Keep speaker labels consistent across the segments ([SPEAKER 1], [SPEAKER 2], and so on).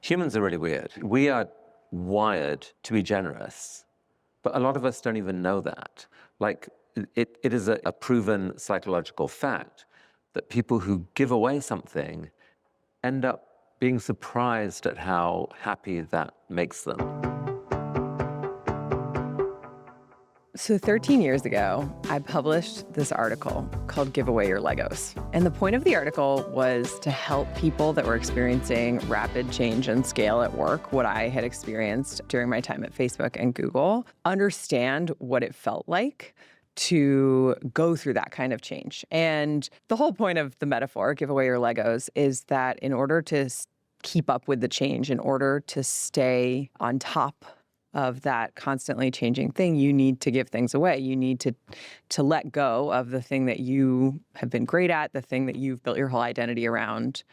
[SPEAKER 1] Humans are really weird. We are wired to be generous, but a lot of us don't even know that. Like, it is a proven psychological fact that people who give away something end up being surprised at how happy that makes them.
[SPEAKER 2] So 13 years ago, I published this article called Give Away Your Legos. And the point of the article was to help people that were experiencing rapid change and scale at work, what I had experienced during my time at Facebook and Google, understand what it felt like to go through that kind of change. And the whole point of the metaphor, Give Away Your Legos, is that in order to keep up with the change, in order to stay on top of that constantly changing thing, you need to give things away. You need to let go of the thing that you have been great at, the thing that you've built your whole identity around,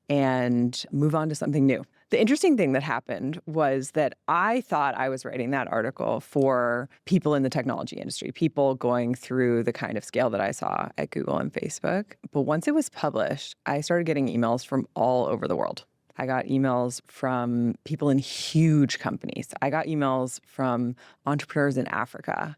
[SPEAKER 2] and move on to something new. The interesting thing that happened was that I thought I was writing that article for people in the technology industry, people going through the kind of scale that I saw at Google and Facebook. But once it was published, I started getting emails from all over the world. I got emails from people in huge companies. I got emails from entrepreneurs in Africa,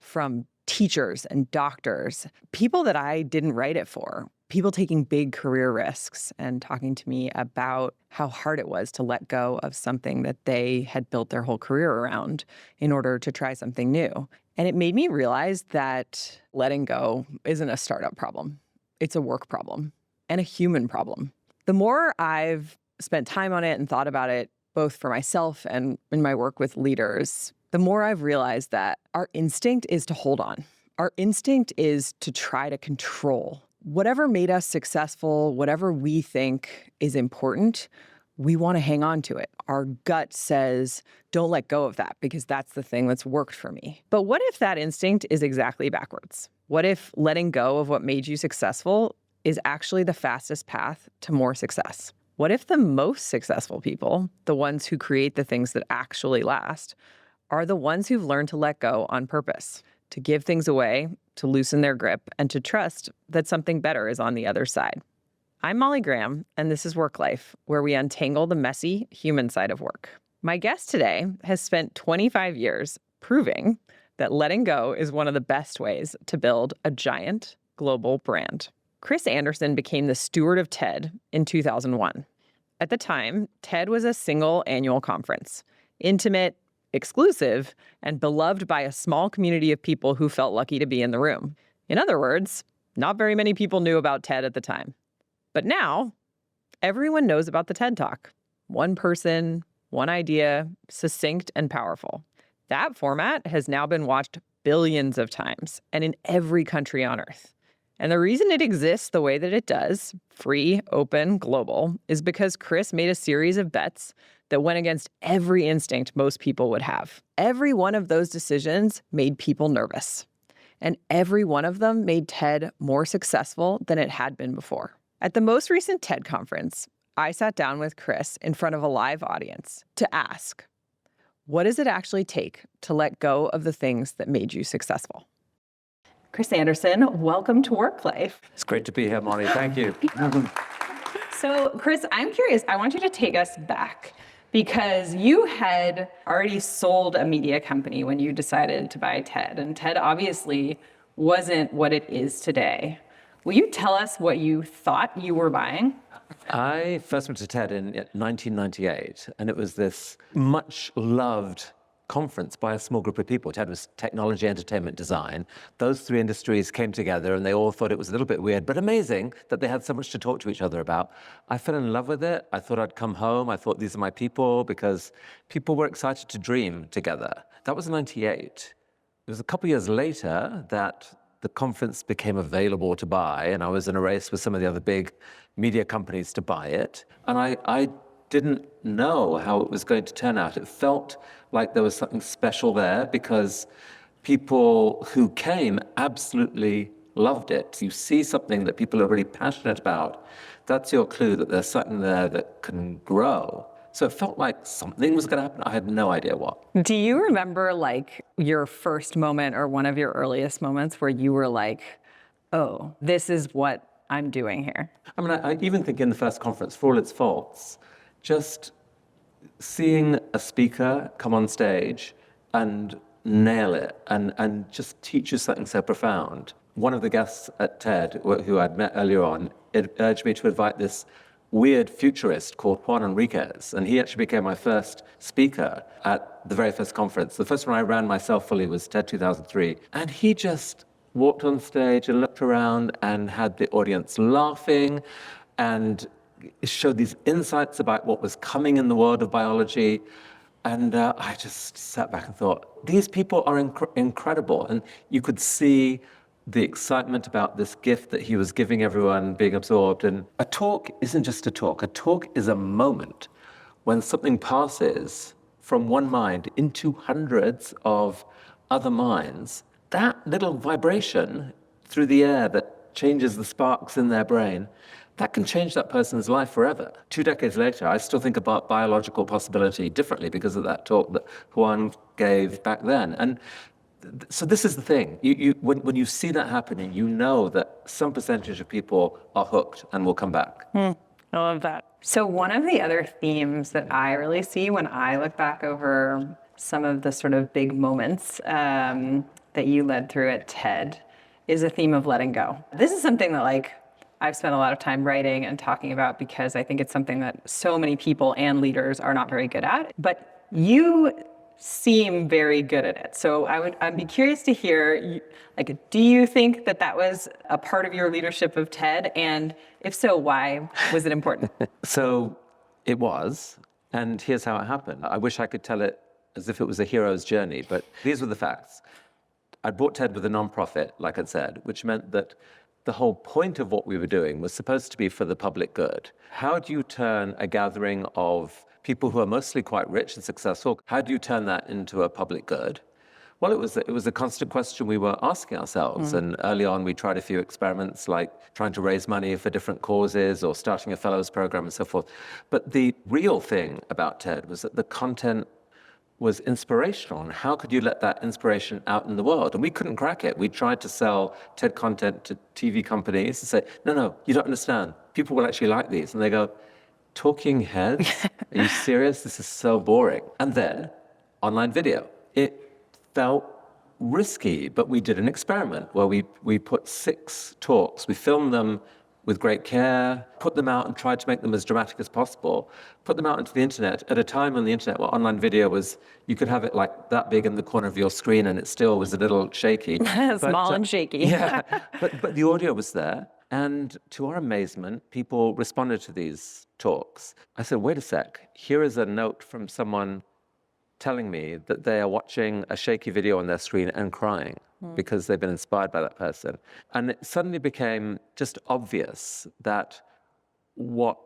[SPEAKER 2] from teachers and doctors, people that I didn't write it for, people taking big career risks and talking to me about how hard it was to let go of something that they had built their whole career around in order to try something new. And it made me realize that letting go isn't a startup problem. It's a work problem and a human problem. The more I've spent time on it and thought about it, both for myself and in my work with leaders, the more I've realized that our instinct is to hold on. Our instinct is to try to control. Whatever made us successful, whatever we think is important, we want to hang on to it. Our gut says, don't let go of that because that's the thing that's worked for me. But what if that instinct is exactly backwards? What if letting go of what made you successful is actually the fastest path to more success? What if the most successful people, the ones who create the things that actually last, are the ones who've learned to let go on purpose, to give things away, to loosen their grip, and to trust that something better is on the other side? I'm Molly Graham, and this is WorkLife, where we untangle the messy human side of work. My guest today has spent 25 years proving that letting go is one of the best ways to build a giant global brand. Chris Anderson became the steward of TED in 2001. At the time, TED was a single annual conference, intimate, exclusive, and beloved by a small community of people who felt lucky to be in the room. In other words, not very many people knew about TED at the time. But now, everyone knows about the TED Talk. One person, one idea, succinct and powerful. That format has now been watched billions of times and in every country on Earth. And the reason it exists the way that it does, free, open, global, is because Chris made a series of bets that went against every instinct most people would have. Every one of those decisions made people nervous. And every one of them made TED more successful than it had been before. At the most recent TED conference, I sat down with Chris in front of a live audience to ask, what does it actually take to let go of the things that made you successful? Chris Anderson, welcome to WorkLife.
[SPEAKER 1] It's great to be here, Molly. Thank you.
[SPEAKER 2] So, Chris, I'm curious. I want you to take us back because you had already sold a media company when you decided to buy TED, and TED obviously wasn't what it is today. Will you tell us what you thought you were buying?
[SPEAKER 1] I first went to TED in 1998, and it was this much loved conference by a small group of people. TED was technology, entertainment, design. Those three industries came together and they all thought it was a little bit weird, but amazing that they had so much to talk to each other about. I fell in love with it. I thought I'd come home. I thought these are my people because people were excited to dream together. That was 98. It was a couple years later that the conference became available to buy, and I was in a race with some of the other big media companies to buy it. And I didn't know how it was going to turn out. It felt like there was something special there because people who came absolutely loved it. You see something that people are really passionate about. That's your clue that there's something there that can grow. So it felt like something was going to happen. I had no idea what.
[SPEAKER 2] Do you remember like your first moment or one of your earliest moments where you were like, oh, this is what I'm doing here?
[SPEAKER 1] I mean, I even think in the first conference, for all its faults, just seeing a speaker come on stage and nail it and just teach you something so profound. One of the guests at TED, who I'd met earlier on, it urged me to invite this weird futurist called Juan Enriquez, and he actually became my first speaker at the very first conference. The first one I ran myself fully was TED 2003, and he just walked on stage and looked around and had the audience laughing and showed these insights about what was coming in the world of biology. And I just sat back and thought, these people are incredible. And you could see the excitement about this gift that he was giving everyone being absorbed. And a talk isn't just a talk. A talk is a moment when something passes from one mind into hundreds of other minds. That little vibration through the air that changes the sparks in their brain, that can change that person's life forever. 2 decades later, I still think about biological possibility differently because of that talk that Juan gave back then. And so this is the thing. When you see that happening, you know that some percentage of people are hooked and will come back.
[SPEAKER 2] I love that. So one of the other themes that I really see when I look back over some of the sort of big moments that you led through at TED is a theme of letting go. This is something that I've spent a lot of time writing and talking about because I think it's something that so many people and leaders are not very good at. But you seem very good at it. So I'd be curious to hear, do you think that that was a part of your leadership of TED? And if so, why was it important?
[SPEAKER 1] So it was, and here's how it happened. I wish I could tell it as if it was a hero's journey, but these were the facts. I bought TED with a nonprofit, like I said, which meant that the whole point of what we were doing was supposed to be for the public good. How do you turn a gathering of people who are mostly quite rich and successful, how do you turn that into a public good? Well, it was a constant question we were asking ourselves. And early on, we tried a few experiments, like trying to raise money for different causes or starting a fellows program and so forth. But the real thing about TED was that the content was inspirational. And how could you let that inspiration out in the world? And we couldn't crack it. We tried to sell TED content to TV companies and say, no, you don't understand. People will actually like these. And they go, talking heads? Are you serious? This is so boring. And then online video. It felt risky, but we did an experiment where we put 6 talks. We filmed them with great care, put them out and tried to make them as dramatic as possible, put them out into the internet at a time on the internet where online video was, you could have it like that big in the corner of your screen and it still was a little shaky.
[SPEAKER 2] Small and shaky.
[SPEAKER 1] Yeah, but the audio was there. And to our amazement, people responded to these talks. I said, wait a sec, here is a note from someone telling me that they are watching a shaky video on their screen and crying because they've been inspired by that person. And it suddenly became just obvious that what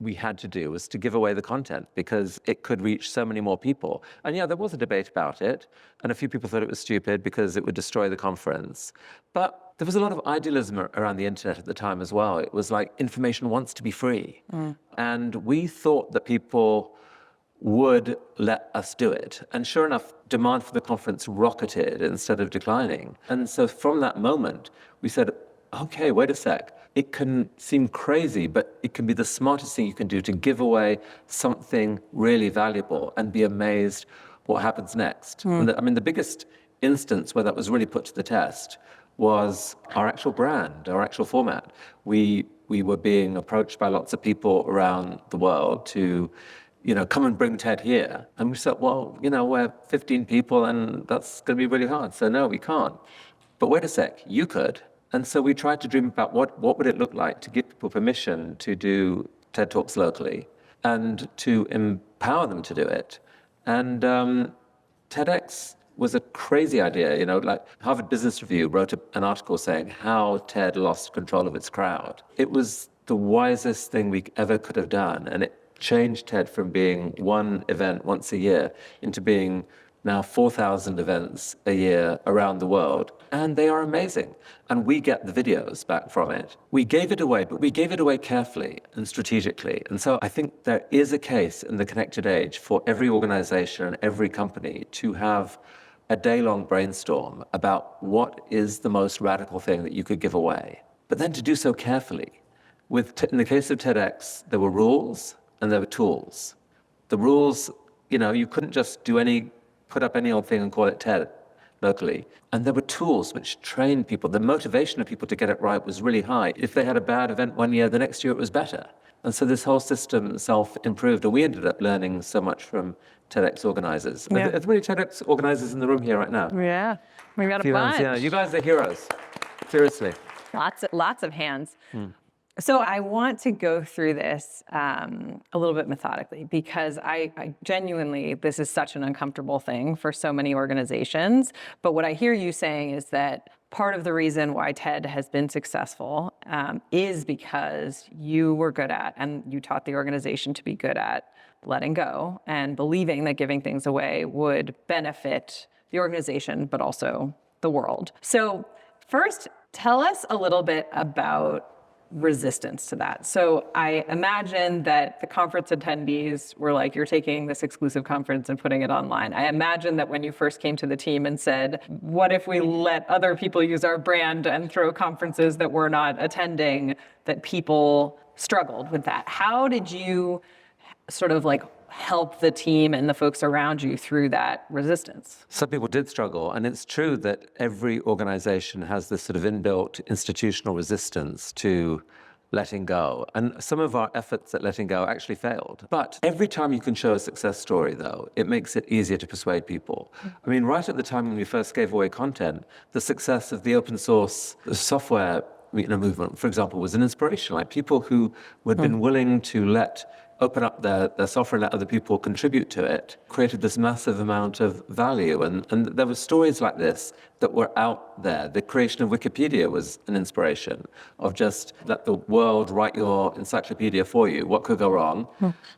[SPEAKER 1] we had to do was to give away the content because it could reach so many more people. And yeah, there was a debate about it, and a few people thought it was stupid because it would destroy the conference. But there was a lot of idealism around the internet at the time as well. It was like information wants to be free. And we thought that people would let us do it. And sure enough, demand for the conference rocketed instead of declining. And so from that moment, we said, okay, wait a sec. It can seem crazy, but it can be the smartest thing you can do to give away something really valuable and be amazed what happens next. And the biggest instance where that was really put to the test was our actual brand, our actual format. We were being approached by lots of people around the world to come and bring TED here. And we said, well, we're 15 people and that's going to be really hard. So no, we can't. But wait a sec, you could. And so we tried to dream about what would it look like to give people permission to do TED Talks locally and to empower them to do it. And TEDx was a crazy idea. Like Harvard Business Review wrote an article saying how TED lost control of its crowd. It was the wisest thing we ever could have done. And it changed TED from being one event once a year into being now 4,000 events a year around the world. And they are amazing. And we get the videos back from it. We gave it away, but we gave it away carefully and strategically. And so I think there is a case in the connected age for every organization and every company to have a day-long brainstorm about what is the most radical thing that you could give away, but then to do so carefully. In the case of TEDx, there were rules and there were tools. The rules, you couldn't just put up any old thing and call it TED locally. And there were tools which trained people. The motivation of people to get it right was really high. If they had a bad event one year, the next year it was better. And so this whole system self-improved, and we ended up learning so much from TEDx organizers.
[SPEAKER 2] Yeah.
[SPEAKER 1] Are there many TEDx organizers in the room here right now?
[SPEAKER 2] Yeah, we got a bunch.
[SPEAKER 1] Yeah, you guys are heroes. Seriously.
[SPEAKER 2] Lots of hands. So I want to go through this a little bit methodically, because I genuinely, this is such an uncomfortable thing for so many organizations. But what I hear you saying is that part of the reason why TED has been successful is because you were good at, and you taught the organization to be good at, letting go and believing that giving things away would benefit the organization, but also the world. So first, tell us a little bit about resistance to that. So I imagine that the conference attendees were like, you're taking this exclusive conference and putting it online. I imagine that when you first came to the team and said, what if we let other people use our brand and throw conferences that we're not attending, that people struggled with that. How did you sort of like help the team and the folks around you through that resistance?
[SPEAKER 1] Some people did struggle, and it's true that every organization has this sort of inbuilt institutional resistance to letting go. And some of our efforts at letting go actually failed. But every time you can show a success story, though, it makes it easier to persuade people. I mean, right at the time when we first gave away content, the success of the open source software movement, for example, was an inspiration. Like people who had been willing to open up their software and let other people contribute to it, created this massive amount of value. And there were stories like this that were out there. The creation of Wikipedia was an inspiration of just let the world write your encyclopedia for you. What could go wrong?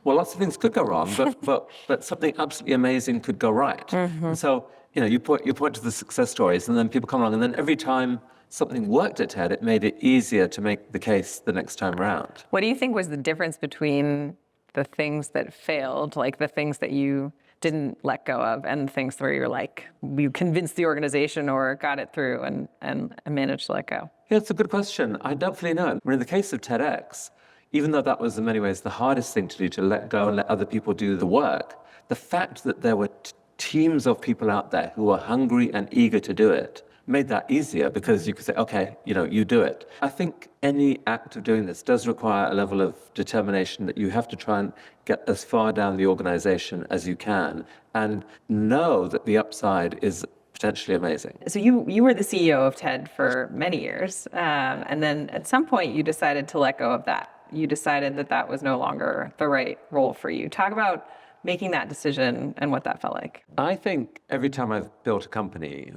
[SPEAKER 1] Well, lots of things could go wrong, but something absolutely amazing could go right. And so, you point to the success stories, and then people come along, and then every time something worked at TED, it made it easier to make the case the next time around.
[SPEAKER 2] What do you think was the difference between the things that failed, like the things that you didn't let go of, and things where you're like, you convinced the organization or got it through and managed to let go?
[SPEAKER 1] Yeah, it's a good question. I don't really know. I mean, in the case of TEDx, even though that was in many ways the hardest thing to do, to let go and let other people do the work, the fact that there were teams of people out there who were hungry and eager to do it made that easier, because you could say, okay, you do it. I think any act of doing this does require a level of determination that you have to try and get as far down the organization as you can and know that the upside is potentially amazing.
[SPEAKER 2] So you were the CEO of TED for many years, and then at some point you decided to let go of that. You decided that that was no longer the right role for you. Talk about making that decision and what that felt like.
[SPEAKER 1] I think every time I've built a company,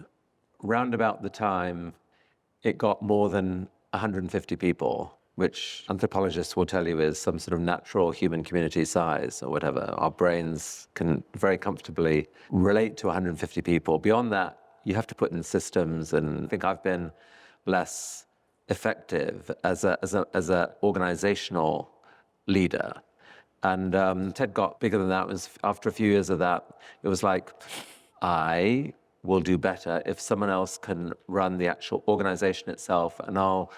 [SPEAKER 1] round about the time it got more than 150 people, which anthropologists will tell you is some sort of natural human community size or whatever. Our brains can very comfortably relate to 150 people. Beyond that, you have to put in systems, and I think I've been less effective as a organizational leader. And TED got bigger than that. It was after a few years of that, it was like, I will do better if someone else can run the actual organization itself, and I'll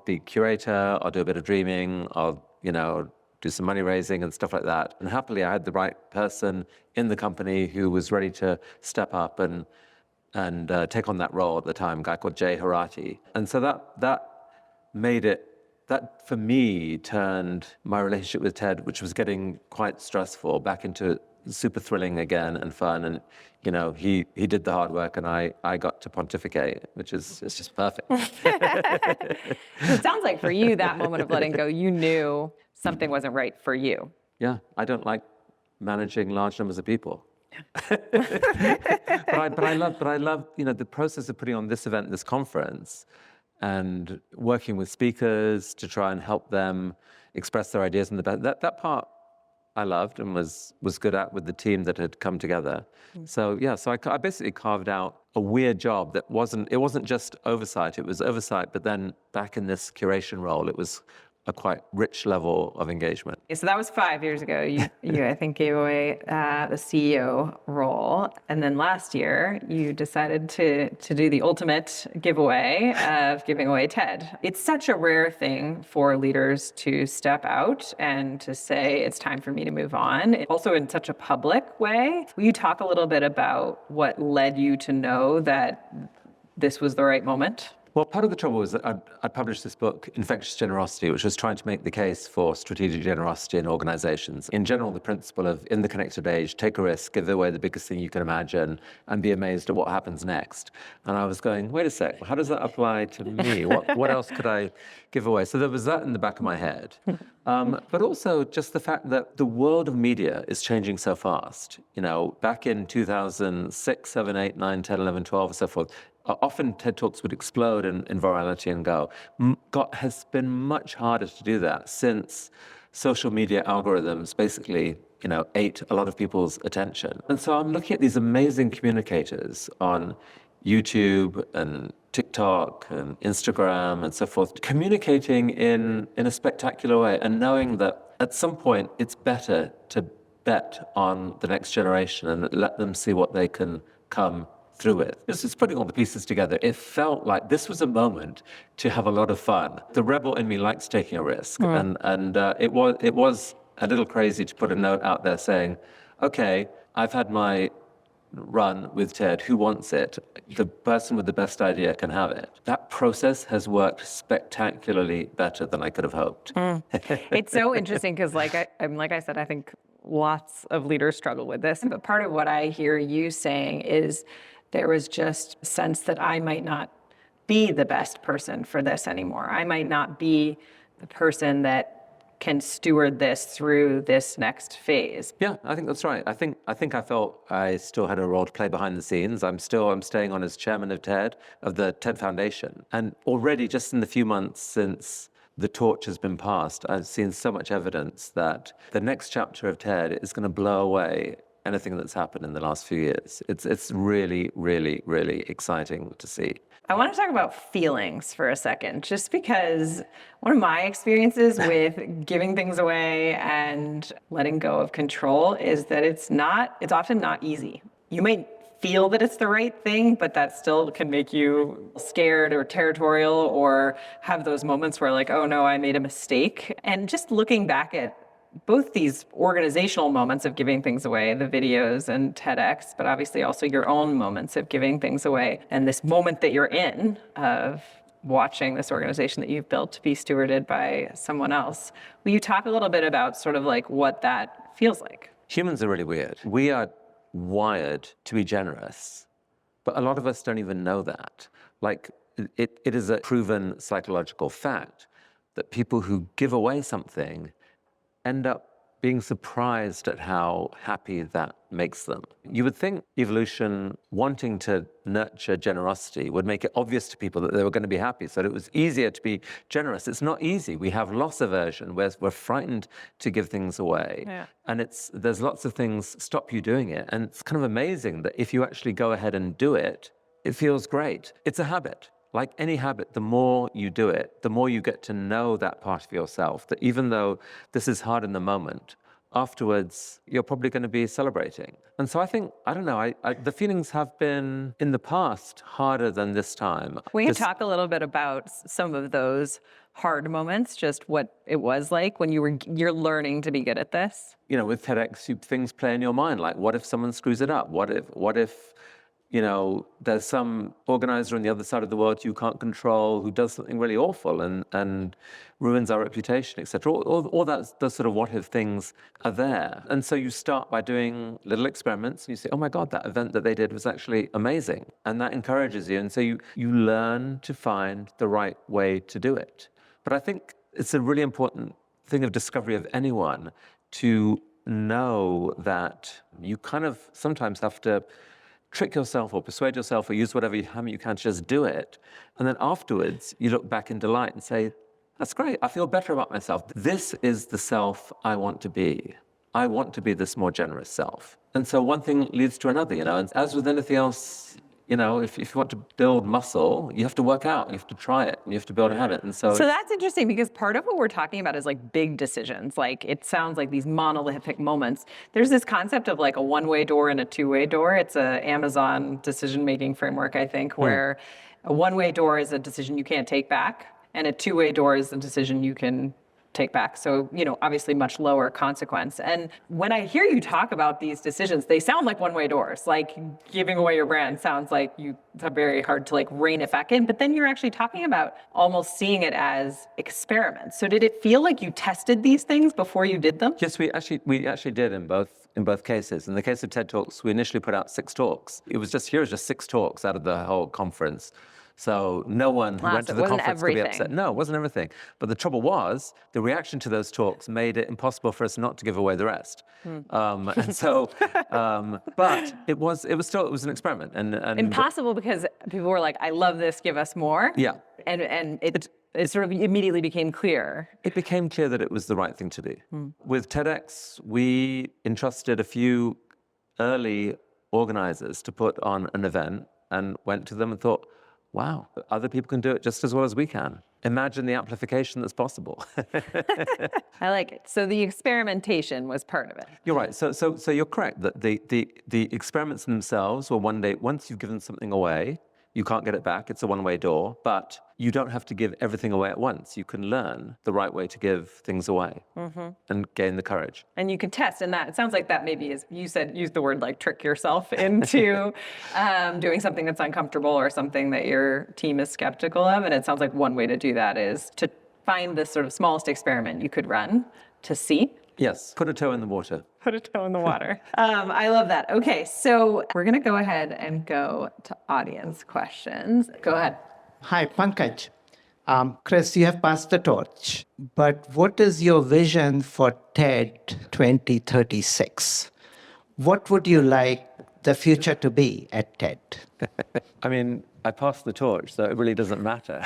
[SPEAKER 1] be curator, I'll do a bit of dreaming, I'll do some money raising and stuff like that. And happily, I had the right person in the company who was ready to step up and take on that role at the time, a guy called Jay Harati. And so that made it, that for me turned my relationship with TED, which was getting quite stressful, back into super thrilling again and fun. And he did the hard work, and I got to pontificate, which is just perfect.
[SPEAKER 2] It sounds like for you, that moment of letting go, you knew something wasn't right for you.
[SPEAKER 1] Yeah, I don't like managing large numbers of people. but I love the process of putting on this event, this conference, and working with speakers to try and help them express their ideas in the best. That part I loved and was good at with the team that had come together. So I basically carved out a weird job that wasn't just oversight. It was oversight, but then back in this curation role, it was a quite rich level of engagement.
[SPEAKER 2] So that was 5 years ago. You I think, gave away the CEO role. And then last year, you decided to do the ultimate giveaway of giving away TED. It's such a rare thing for leaders to step out and to say, it's time for me to move on. Also in such a public way. Will you talk a little bit about what led you to know that this was the right moment?
[SPEAKER 1] Well, part of the trouble was that I published this book, Infectious Generosity, which was trying to make the case for strategic generosity in organizations. In general, the principle of, in the connected age, take a risk, give away the biggest thing you can imagine, and be amazed at what happens next. And I was going, wait a sec, how does that apply to me? What else could I give away? So there was that in the back of my head. But also just the fact that the world of media is changing so fast. You know, back in 2006, 7, 8, 9, 10, 11, 12, and so forth, often TED Talks would explode in virality and go. Has been much harder to do that since social media algorithms basically, ate a lot of people's attention. And so I'm looking at these amazing communicators on YouTube and TikTok and Instagram and so forth, communicating in a spectacular way and knowing that at some point it's better to bet on the next generation and let them see what they can come through with. This is putting all the pieces together. It felt like this was a moment to have a lot of fun. The rebel in me likes taking a risk, and it was a little crazy to put a note out there saying, okay, I've had my run with TED, who wants it? The person with the best idea can have it. That process has worked spectacularly better than I could have hoped.
[SPEAKER 2] It's so interesting because like I said, I think lots of leaders struggle with this. But part of what I hear you saying is there was just a sense that I might not be the best person for this anymore. I might not be the person that can steward this through this next phase.
[SPEAKER 1] Yeah, I think that's right. I think I felt I still had a role to play behind the scenes. I'm staying on as chairman of TED, of the TED Foundation. And already just in the few months since the torch has been passed, I've seen so much evidence that the next chapter of TED is going to blow away anything that's happened in the last few years. It's really, really, really exciting to see.
[SPEAKER 2] I want to talk about feelings for a second, just because one of my experiences with giving things away and letting go of control is that it's often not easy. You may feel that it's the right thing, but that still can make you scared or territorial or have those moments where like, oh no, I made a mistake. And just looking back at both these organizational moments of giving things away, the videos and TEDx, but obviously also your own moments of giving things away, and this moment that you're in of watching this organization that you've built to be stewarded by someone else. Will you talk a little bit about sort of like what that feels like?
[SPEAKER 1] Humans are really weird. We are wired to be generous, but a lot of us don't even know that. Like, it is a proven psychological fact that people who give away something end up being surprised at how happy that makes them. You would think evolution wanting to nurture generosity would make it obvious to people that they were going to be happy, so that it was easier to be generous. It's not easy. We have loss aversion, where we're frightened to give things away.
[SPEAKER 2] Yeah.
[SPEAKER 1] And there's lots of things stop you doing it. And it's kind of amazing that if you actually go ahead and do it, it feels great. It's a habit. Like any habit, the more you do it, the more you get to know that part of yourself, that even though this is hard in the moment, afterwards, you're probably going to be celebrating. And so I think, I don't know, the feelings have been, in the past, harder than this time.
[SPEAKER 2] We can talk a little bit about some of those hard moments, just what it was like when you're learning to be good at this.
[SPEAKER 1] With TEDx, things play in your mind, like what if someone screws it up? What if there's some organizer on the other side of the world you can't control who does something really awful and ruins our reputation, etc. All those sort of what-if things are there. And so you start by doing little experiments and you say, oh my God, that event that they did was actually amazing. And that encourages you. And so you learn to find the right way to do it. But I think it's a really important thing of discovery of anyone to know that you kind of sometimes have to trick yourself or persuade yourself or use whatever hammer you can to just do it. And then afterwards, you look back in delight and say, that's great. I feel better about myself. This is the self I want to be. I want to be this more generous self. And so one thing leads to another, and as with anything else if you want to build muscle, you have to work out, you have to try it, and you have to build a habit. And so
[SPEAKER 2] that's interesting because part of what we're talking about is like big decisions. Like it sounds like these monolithic moments. There's this concept of like a one-way door and a two-way door. It's a Amazon decision-making framework, I think, where a one-way door is a decision you can't take back, and a two-way door is a decision you can take back. So, obviously much lower consequence. And when I hear you talk about these decisions, they sound like one-way doors. Like giving away your brand sounds like it's very hard to like rein it back in. But then you're actually talking about almost seeing it as experiments. So did it feel like you tested these things before you did them?
[SPEAKER 1] yes, we actually did in both cases. In the case of TED Talks, we initially put out 6 talks. Here was just 6 talks out of the whole conference. So no one who went to the conference could be upset. No, it wasn't everything. But the trouble was, the reaction to those talks made it impossible for us not to give away the rest. And so, but it was an experiment. And
[SPEAKER 2] impossible because people were like, "I love this. Give us more."
[SPEAKER 1] Yeah.
[SPEAKER 2] And it sort of immediately became clear.
[SPEAKER 1] It became clear that it was the right thing to do. With TEDx, we entrusted a few early organizers to put on an event and went to them and thought, wow, other people can do it just as well as we can. Imagine the amplification that's possible.
[SPEAKER 2] I like it. So the experimentation was part of it.
[SPEAKER 1] You're right. So you're correct that the experiments themselves were one day, once you've given something away, you can't get it back. It's a one-way door, but you don't have to give everything away at once. You can learn the right way to give things away and gain the courage.
[SPEAKER 2] And you can test, and that it sounds like that maybe is, you said, use the word like trick yourself into doing something that's uncomfortable or something that your team is skeptical of. And it sounds like one way to do that is to find the sort of smallest experiment you could run to see.
[SPEAKER 1] Yes, put a toe in the water.
[SPEAKER 2] Put a toe in the water. I love that. Okay, so we're going to go ahead and go to audience questions. Go ahead.
[SPEAKER 3] Hi, Pankaj. Chris, you have passed the torch, but what is your vision for TED 2036? What would you like the future to be at TED?
[SPEAKER 1] I mean, I passed the torch, so it really doesn't matter.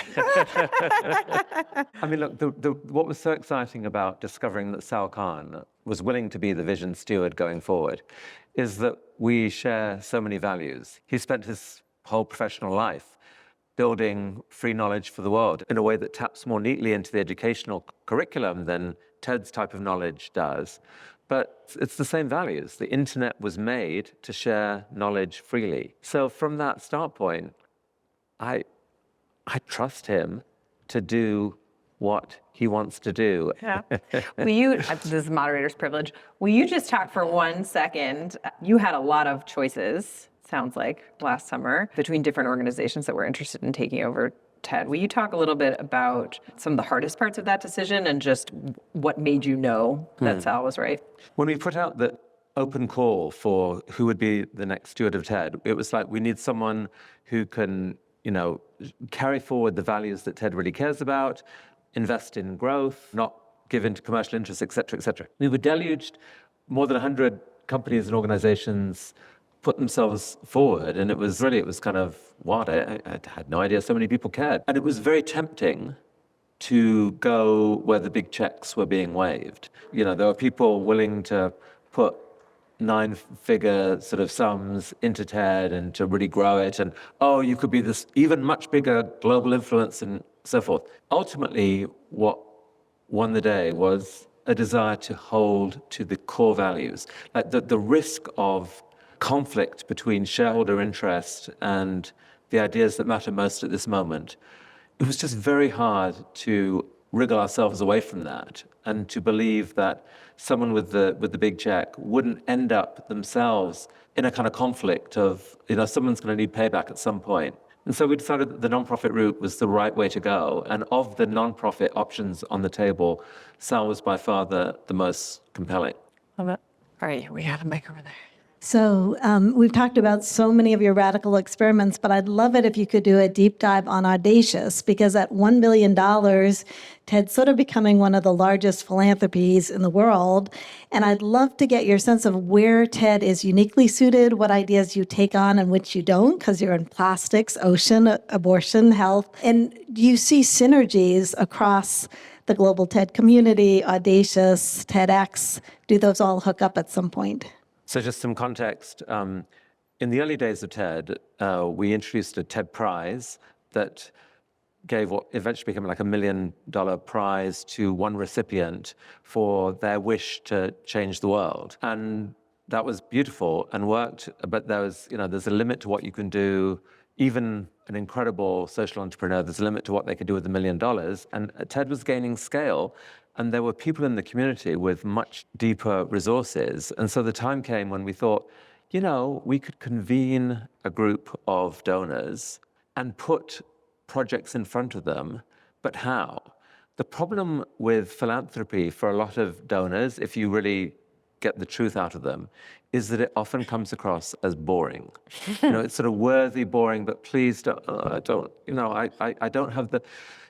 [SPEAKER 1] I mean, look, what was so exciting about discovering that Sal Khan was willing to be the vision steward going forward is that we share so many values. He spent his whole professional life building free knowledge for the world in a way that taps more neatly into the educational curriculum than TED's type of knowledge does. But it's the same values. The internet was made to share knowledge freely. So from that start point, I trust him to do what he wants to do.
[SPEAKER 2] Yeah. This is moderator's privilege. Will you just talk for 1 second? You had a lot of choices, sounds like, last summer between different organizations that were interested in taking over TED. Will you talk a little bit about some of the hardest parts of that decision and just what made you know that Sal was right?
[SPEAKER 1] When we put out the open call for who would be the next steward of TED, it was like, we need someone who can, carry forward the values that TED really cares about, invest in growth, not give in to commercial interests, et cetera, et cetera. We were deluged. More than 100 companies and organizations put themselves forward, and it was kind of wild. I had no idea so many people cared. And it was very tempting to go where the big checks were being waved. There were people willing to put 9-figure sort of sums into TED and to really grow it, and you could be this even much bigger global influence and so forth. Ultimately, what won the day was a desire to hold to the core values. Like the risk of conflict between shareholder interest and the ideas that matter most at this moment, it was just very hard to wriggle ourselves away from that and to believe that someone with the big check wouldn't end up themselves in a kind of conflict of, someone's going to need payback at some point. And so we decided that the nonprofit route was the right way to go. And of the nonprofit options on the table, Sal was by far the most compelling.
[SPEAKER 2] Love it. All right, we got a mic over there.
[SPEAKER 4] So we've talked about so many of your radical experiments, but I'd love it if you could do a deep dive on Audacious, because at $1 billion, TED's sort of becoming one of the largest philanthropies in the world. And I'd love to get your sense of where TED is uniquely suited, what ideas you take on and which you don't, because you're in plastics, ocean, abortion, health. And do you see synergies across the global TED community, Audacious, TEDx? Do those all hook up at some point?
[SPEAKER 1] So just some context. in the early days of TED, we introduced a TED Prize that gave what eventually became like $1 million prize to one recipient for their wish to change the world. And that was beautiful and worked, but there's a limit to what you can do. Even an incredible social entrepreneur, there's a limit to what they could do with $1 million. And TED was gaining scale, and there were people in the community with much deeper resources. And so the time came when we thought, we could convene a group of donors and put projects in front of them, but how? The problem with philanthropy for a lot of donors, if you really get the truth out of them, is that it often comes across as boring. It's sort of worthy, boring, but please I don't have the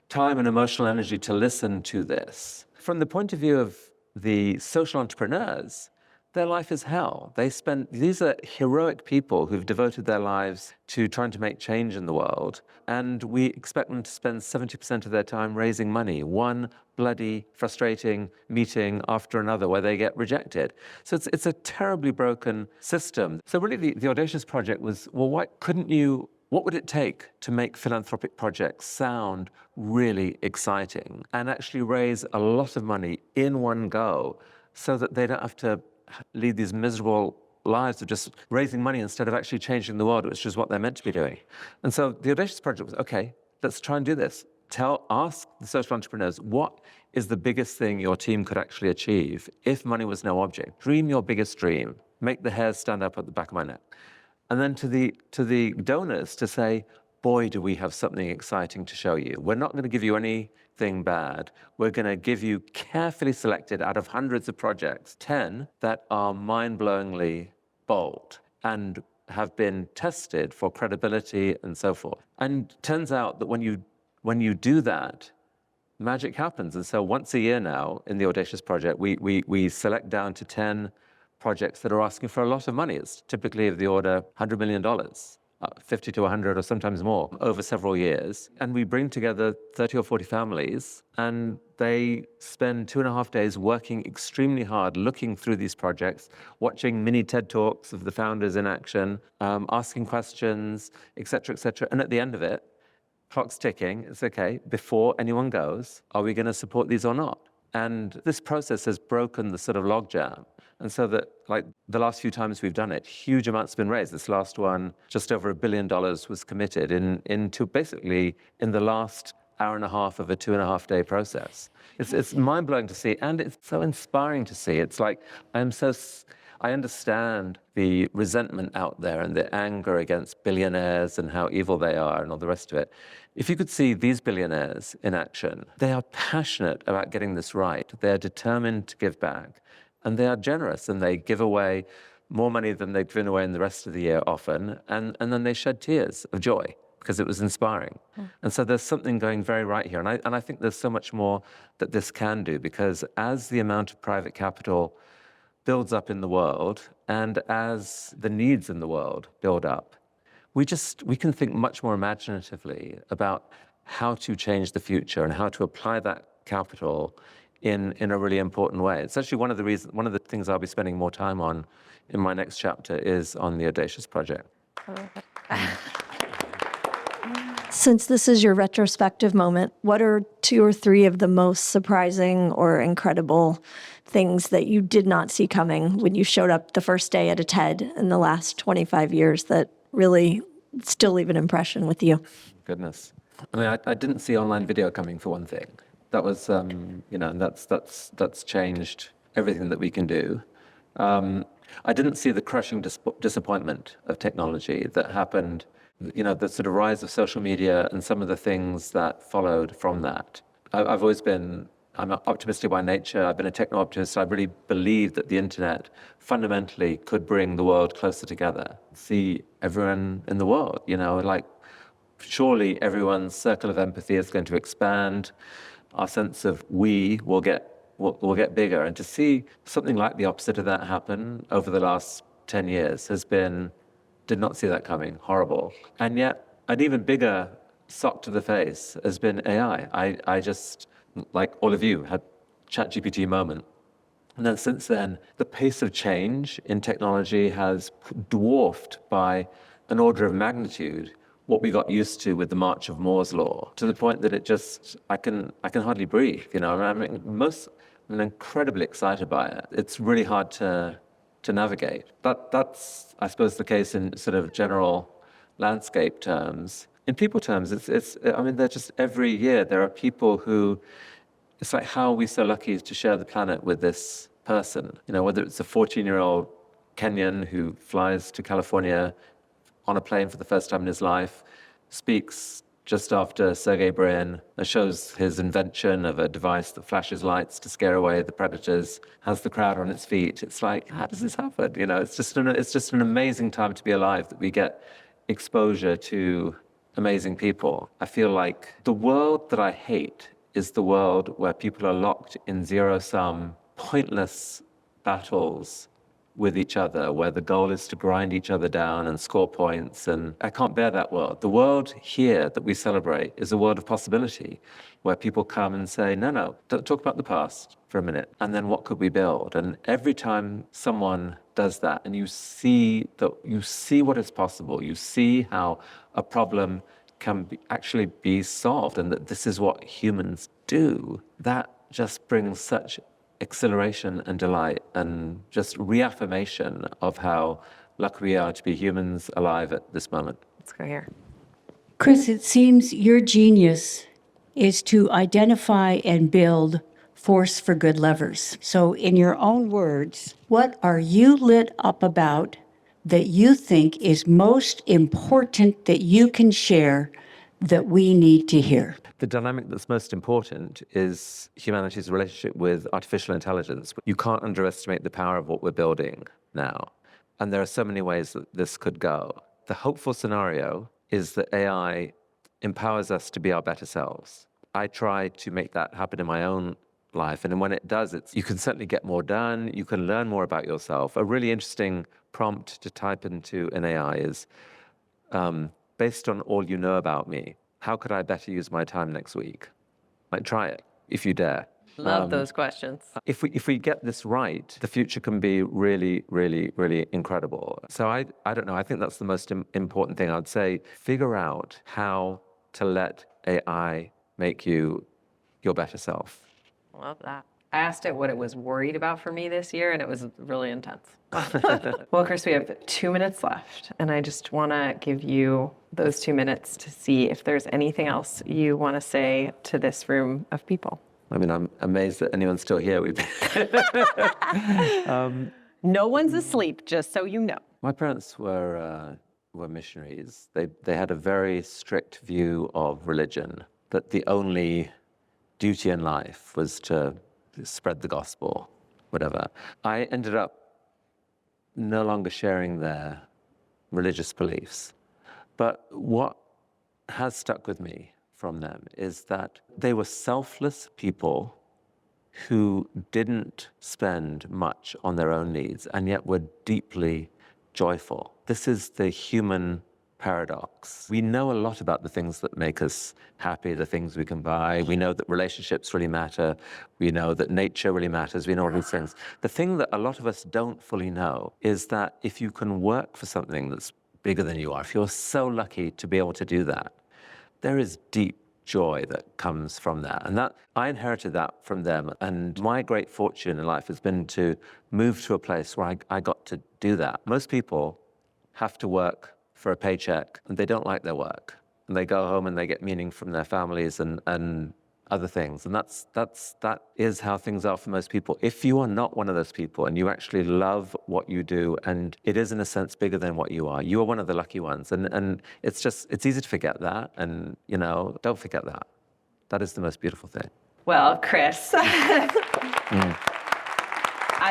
[SPEAKER 1] time and emotional energy to listen to this. From the point of view of the social entrepreneurs, their life is hell. These are heroic people who've devoted their lives to trying to make change in the world, and we expect them to spend 70% of their time raising money, one bloody, frustrating meeting after another where they get rejected. So it's a terribly broken system. So really the Audacious Project was, well, what would it take to make philanthropic projects sound really exciting and actually raise a lot of money in one go so that they don't have to lead these miserable lives of just raising money instead of actually changing the world, which is what they're meant to be doing. And so the Audacious Project was, okay, let's try and do this. Ask the social entrepreneurs, what is the biggest thing your team could actually achieve if money was no object? Dream your biggest dream. Make the hairs stand up at the back of my neck. And then to the donors to say, boy, do we have something exciting to show you. We're not going to give you anything bad. We're going to give you carefully selected out of hundreds of projects, 10 that are mind-blowingly bold and have been tested for credibility and so forth. And it turns out that when you do that, magic happens. And so once a year now in the Audacious Project, we select down to 10 projects that are asking for a lot of money. It's typically of the order $100 million. 50 to 100 or sometimes more over several years. And we bring together 30 or 40 families, and they spend 2.5 days working extremely hard, looking through these projects, watching mini TED Talks of the founders in action, asking questions, et cetera, and at the end of it, clock's ticking, it's okay, before anyone goes, are we going to support these or not? And this process has broken the sort of logjam. And so that, like the last few times we've done it, huge amounts have been raised. This last one, just over $1 billion was committed into basically in the last hour and a half of a 2.5-day process. It's mind-blowing to see, and it's so inspiring to see. It's like, I understand the resentment out there and the anger against billionaires and how evil they are and all the rest of it. If you could see these billionaires in action, they are passionate about getting this right. They're determined to give back. And they are generous, and they give away more money than they've given away in the rest of the year often. And then they shed tears of joy because it was inspiring. And so there's something going very right here. And I think there's so much more that this can do, because as the amount of private capital builds up in the world and as the needs in the world build up, we can think much more imaginatively about how to change the future and how to apply that capital in a really important way. It's actually one of the things I'll be spending more time on in my next chapter is on the Audacious Project.
[SPEAKER 5] Since this is your retrospective moment, what are 2 or 3 of the most surprising or incredible things that you did not see coming when you showed up the first day at a TED in the last 25 years that really still leave an impression with you?
[SPEAKER 1] Goodness. I mean, I didn't see online video coming, for one thing. That was, and that's changed everything that we can do. I didn't see the crushing disappointment of technology that happened, the sort of rise of social media and some of the things that followed from that. I'm optimistic by nature. I've been a techno-optimist. I really believe that the internet fundamentally could bring the world closer together. See everyone in the world, surely everyone's circle of empathy is going to expand. Our sense of we will get bigger. And to see something like the opposite of that happen over the last 10 years did not see that coming, horrible. And yet, an even bigger sock to the face has been AI. I just, like all of you, had ChatGPT moment. And then since then, the pace of change in technology has dwarfed by an order of magnitude what we got used to with the march of Moore's law, to the point that it just, I can hardly breathe, you know. I'm incredibly excited by it. It's really hard to navigate. That's, I suppose, the case in sort of general landscape terms. In people terms, they're just, every year there are people who, it's like, how are we so lucky to share the planet with this person? You know, whether it's a 14-year-old Kenyan who flies to California on a plane for the first time in his life, speaks just after Sergey Brin, shows his invention of a device that flashes lights to scare away the predators, has the crowd on its feet. It's like, how does this happen? You know, it's just an amazing time to be alive, that we get exposure to amazing people. I feel like the world that I hate is the world where people are locked in zero-sum, pointless battles with each other, where the goal is to grind each other down and score points. And I can't bear that world. The world here that we celebrate is a world of possibility, where people come and say, no, don't talk about the past for a minute. And then what could we build? And every time someone does that, and you see what is possible, you see how a problem can actually be solved, and that this is what humans do, that just brings such exhilaration and delight, and just reaffirmation of how lucky we are to be humans alive at this moment.
[SPEAKER 2] Let's go here.
[SPEAKER 6] Chris, it seems your genius is to identify and build force for good levers. So in your own words, what are you lit up about that you think is most important that you can share that we need to hear?
[SPEAKER 1] The dynamic that's most important is humanity's relationship with artificial intelligence. You can't underestimate the power of what we're building now. And there are so many ways that this could go. The hopeful scenario is that AI empowers us to be our better selves. I try to make that happen in my own life. And when it does, you can certainly get more done. You can learn more about yourself. A really interesting prompt to type into an AI is, based on all you know about me, how could I better use my time next week? Like, try it, if you dare.
[SPEAKER 2] Love those questions.
[SPEAKER 1] If we get this right, the future can be really, really, really incredible. So I don't know, I think that's the most important thing. I'd say, figure out how to let AI make you your better self.
[SPEAKER 2] Love that. I asked it what it was worried about for me this year, and it was really intense. Well, Chris, we have 2 minutes left, and I just want to give you those 2 minutes to see if there's anything else you want to say to this room of people.
[SPEAKER 1] I mean, I'm amazed that anyone's still here.
[SPEAKER 2] No one's asleep, just so you know.
[SPEAKER 1] My parents were missionaries. They had a very strict view of religion, that the only duty in life was to spread the gospel, whatever. I ended up no longer sharing their religious beliefs. But what has stuck with me from them is that they were selfless people who didn't spend much on their own needs and yet were deeply joyful. This is the human paradox. We know a lot about the things that make us happy, the things we can buy. We know that relationships really matter. We know that nature really matters. We know all these things. The thing that a lot of us don't fully know is that if you can work for something that's bigger than you are, if you're so lucky to be able to do that, there is deep joy that comes from that. And that I inherited that from them. And my great fortune in life has been to move to a place where I got to do that. Most people have to work for a paycheck, and they don't like their work. And they go home and they get meaning from their families and other things. And that is how things are for most people. If you are not one of those people and you actually love what you do, and it is in a sense bigger than what you are one of the lucky ones. And it's easy to forget that. And, don't forget that. That is the most beautiful thing.
[SPEAKER 2] Well, Chris, I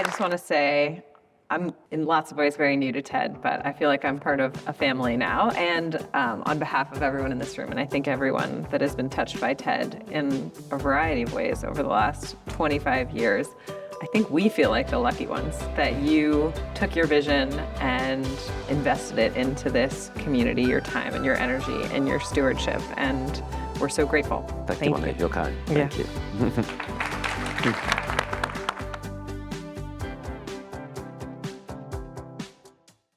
[SPEAKER 2] just want to say, I'm in lots of ways very new to TED, but I feel like I'm part of a family now. And on behalf of everyone in this room, and I think everyone that has been touched by TED in a variety of ways over the last 25 years, I think we feel like the lucky ones that you took your vision and invested it into this community, your time and your energy and your stewardship. And we're so grateful.
[SPEAKER 1] Thank you. You're kind. Thank you.